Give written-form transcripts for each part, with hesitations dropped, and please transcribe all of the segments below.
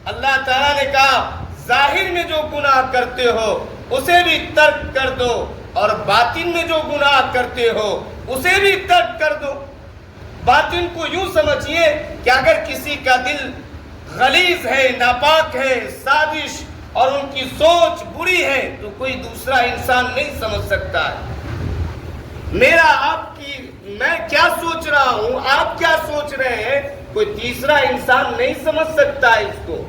اللہ تعالیٰ نے کہا ظاہر میں جو گناہ کرتے ہو اسے بھی ترک کر دو اور باطن میں جو گناہ کرتے ہو اسے بھی ترک کر دو۔ باطن کو یوں سمجھیے کہ اگر کسی کا دل غلیظ ہے، ناپاک ہے، سازش اور ان کی سوچ بری ہے تو کوئی دوسرا انسان نہیں سمجھ سکتا ہے۔ میں کیا سوچ رہا ہوں، آپ کیا سوچ رہے ہیں، کوئی تیسرا انسان نہیں سمجھ سکتا ہے اس کو۔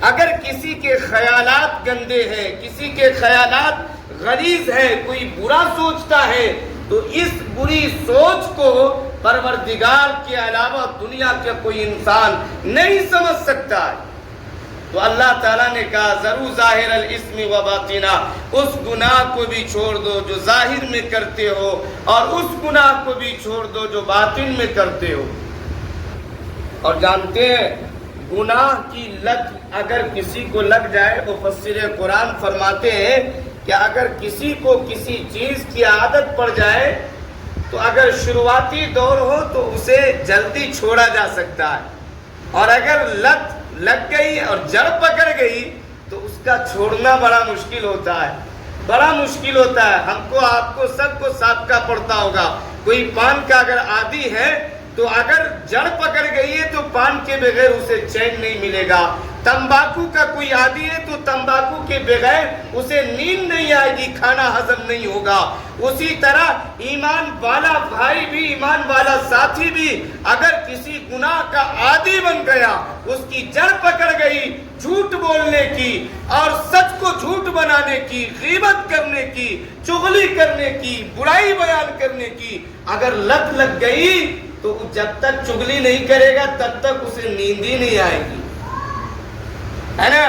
اگر کسی کے خیالات گندے ہیں، کسی کے خیالات غلیظ ہے، کوئی برا سوچتا ہے تو اس بری سوچ کو پروردگار کے علاوہ دنیا کا کوئی انسان نہیں سمجھ سکتا ہے۔ تو اللہ تعالیٰ نے کہا ضرور ظاہر الاسم و باطنہ، اس گناہ کو بھی چھوڑ دو جو ظاہر میں کرتے ہو اور اس گناہ کو بھی چھوڑ دو جو باطن میں کرتے ہو۔ اور جانتے ہیں گناہ کی لت اگر کسی کو لگ جائے، مفسر قرآن فرماتے ہیں کہ اگر کسی کو کسی چیز کی عادت پڑ جائے تو اگر شروعاتی دور ہو تو اسے جلدی چھوڑا جا سکتا ہے، اور اگر لت لگ گئی اور جڑ پکڑ گئی تو اس کا چھوڑنا بڑا مشکل ہوتا ہے، بڑا مشکل ہوتا ہے۔ ہم کو، آپ کو، سب کو سابقہ پڑتا ہوگا، کوئی پان کا اگر عادی ہے تو اگر جڑ پکڑ گئی ہے تو پان کے بغیر اسے چین نہیں ملے گا۔ تمباکو کا کوئی عادی ہے تو تمباکو کے بغیر اسے نیند نہیں آئے گی، کھانا ہضم نہیں ہوگا۔ اسی طرح ایمان والا بھائی بھی، ایمان والا ساتھی بھی اگر کسی گناہ کا عادی بن گیا، اس کی جڑ پکڑ گئی جھوٹ بولنے کی اور سچ کو جھوٹ بنانے کی، غیبت کرنے کی، چغلی کرنے کی، برائی بیان کرنے کی اگر لت لگ گئی تو جب تک چغلی نہیں کرے گا تب تک اسے نیند ہی نہیں آئے گی، ہے نا؟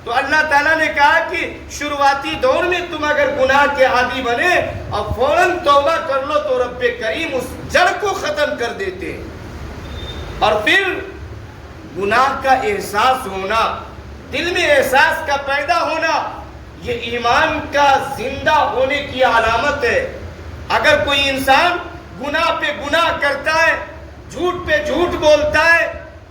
تو اللہ تعالیٰ نے کہا کہ شروعاتی دور میں تم اگر گناہ کے عادی بنے اور فوراً توبہ کر لو تو رب کریم اس جڑ کو ختم کر دیتے ہیں۔ اور پھر گناہ کا احساس ہونا، دل میں احساس کا پیدا ہونا، یہ ایمان کا زندہ ہونے کی علامت ہے۔ اگر کوئی انسان گناہ پہ گناہ کرتا ہے، جھوٹ پہ جھوٹ بولتا ہے،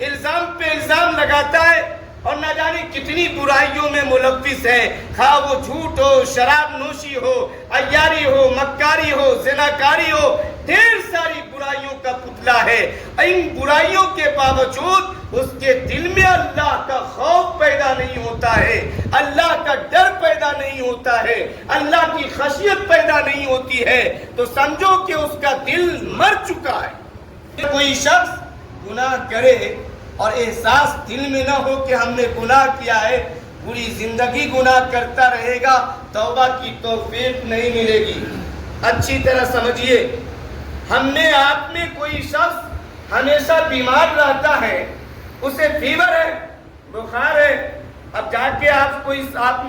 الزام پہ الزام لگاتا ہے اور نہ جانے کتنی برائیوں میں ملوث ہے، خواہ وہ جھوٹ ہو، شراب نوشی ہو، عیاری ہو، مکاری ہو، زناکاری ہو، ڈھیر ساری برائیوں کا پتلا ہے۔ ان برائیوں کے باوجود اس کے دل میں اللہ کا خوف پیدا نہیں ہوتا ہے، اللہ کا ڈر پیدا نہیں ہوتا ہے، اللہ کی خشیت پیدا نہیں ہوتی ہے، تو سمجھو کہ اس کا دل مر چکا ہے۔ کوئی شخص گناہ کرے اور احساس دل میں نہ ہو کہ ہم نے گناہ کیا ہے، پوری زندگی گناہ کرتا رہے گا، توبہ کی توفیق نہیں ملے گی۔ اچھی طرح سمجھیے، ہم نے آپ میں کوئی شخص ہمیشہ بیمار رہتا ہے، اسے فیور ہے، بخار ہے، اب جا کے آپ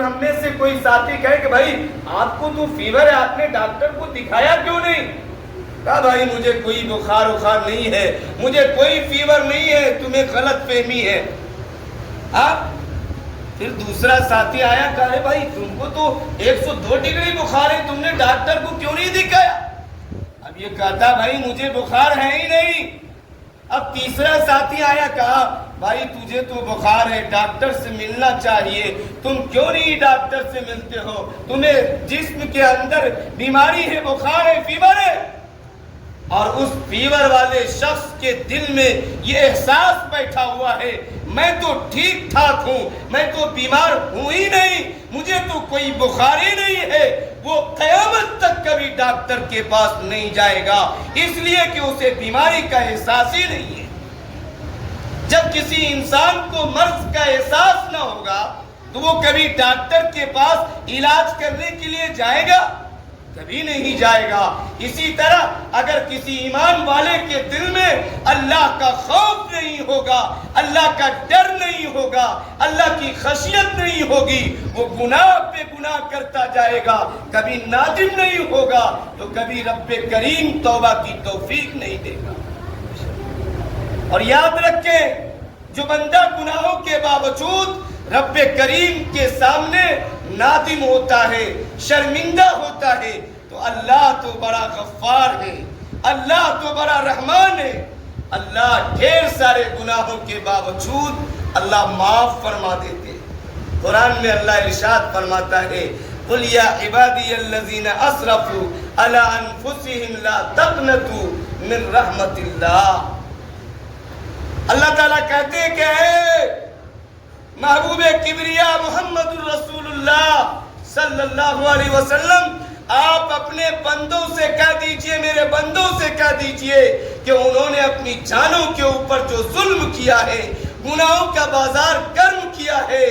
ہم میں سے کوئی ساتھی کہے کہ بھائی آپ کو تو فیور ہے، آپ نے ڈاکٹر کو دکھایا کیوں نہیں؟ کہا بھائی مجھے کوئی بخار نہیں ہے، مجھے کوئی فیور نہیں ہے، تمہیں غلط فہمی ہے۔ پھر دوسرا ساتھی آیا، کہا بھائی تم کو تو 102 ڈگری بخار ہے، تم نے ڈاکٹر کو کیوں نہیں دکھایا؟ اب یہ کہتا بھائی مجھے بخار ہے ہی نہیں۔ اب تیسرا ساتھی آیا، کہا بھائی تجھے تو بخار ہے، ڈاکٹر سے ملنا چاہیے، تم کیوں نہیں ڈاکٹر سے ملتے ہو؟ تمہیں جسم کے اندر بیماری ہے، بخار ہے، فیور ہے۔ اور اس فیور والے شخص کے دل میں یہ احساس بیٹھا ہوا ہے میں تو ٹھیک ٹھاک ہوں، میں تو بیمار ہوں ہی نہیں، مجھے تو کوئی بخار ہی نہیں ہے، وہ قیامت تک کبھی ڈاکٹر کے پاس نہیں جائے گا، اس لیے کہ اسے بیماری کا احساس ہی نہیں ہے۔ جب کسی انسان کو مرض کا احساس نہ ہوگا تو وہ کبھی ڈاکٹر کے پاس علاج کرنے کے لیے جائے گا؟ کبھی نہیں جائے گا۔ اسی طرح اگر کسی ایمان والے کے دل میں اللہ کا خوف نہیں ہوگا، اللہ کا ڈر نہیں ہوگا، اللہ کی خشیت نہیں ہوگی، وہ گناہ پہ گناہ کرتا جائے گا، کبھی نادم نہیں ہوگا، تو کبھی رب کریم توبہ کی توفیق نہیں دے گا۔ اور یاد رکھیں، جو بندہ گناہوں کے باوجود رب کریم کے سامنے نادم ہوتا ہے، شرمندہ ہوتا ہے، تو اللہ تو بڑا غفار ہے، اللہ تو بڑا رحمان ہے۔ اللہ ڈھیر سارے گناہوں کے باوجود اللہ معاف فرما دیتے۔ قرآن میں اللہ ارشاد فرماتا ہے قل یا عبادی الذین اسرفوا علی انفسہم لا تقنطوا من رحمت اللہ۔ اللہ تعالیٰ کہتے ہیں کہ اے محبوب کبریا محمد الرسول اللہ صلی اللہ علیہ وسلم، آپ اپنے بندوں سے کہہ دیجئے، میرے بندوں سے کہہ دیجئے کہ انہوں نے اپنی جانوں کے اوپر جو ظلم کیا ہے، گناہوں کا بازار گرم کیا ہے،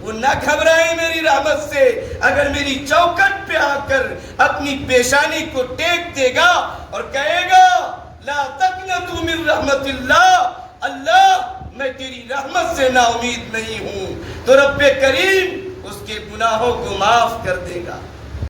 وہ نہ گھبرائیں میری رحمت سے۔ اگر میری چوکٹ پہ آ کر اپنی پیشانی کو ٹیک دے گا اور کہے گا لا تقنطوا من رحمت اللہ، اللہ میں تیری رحمت سے نا امید نہیں ہوں، تو رب کریم اس کے گناہوں کو معاف کر دے گا۔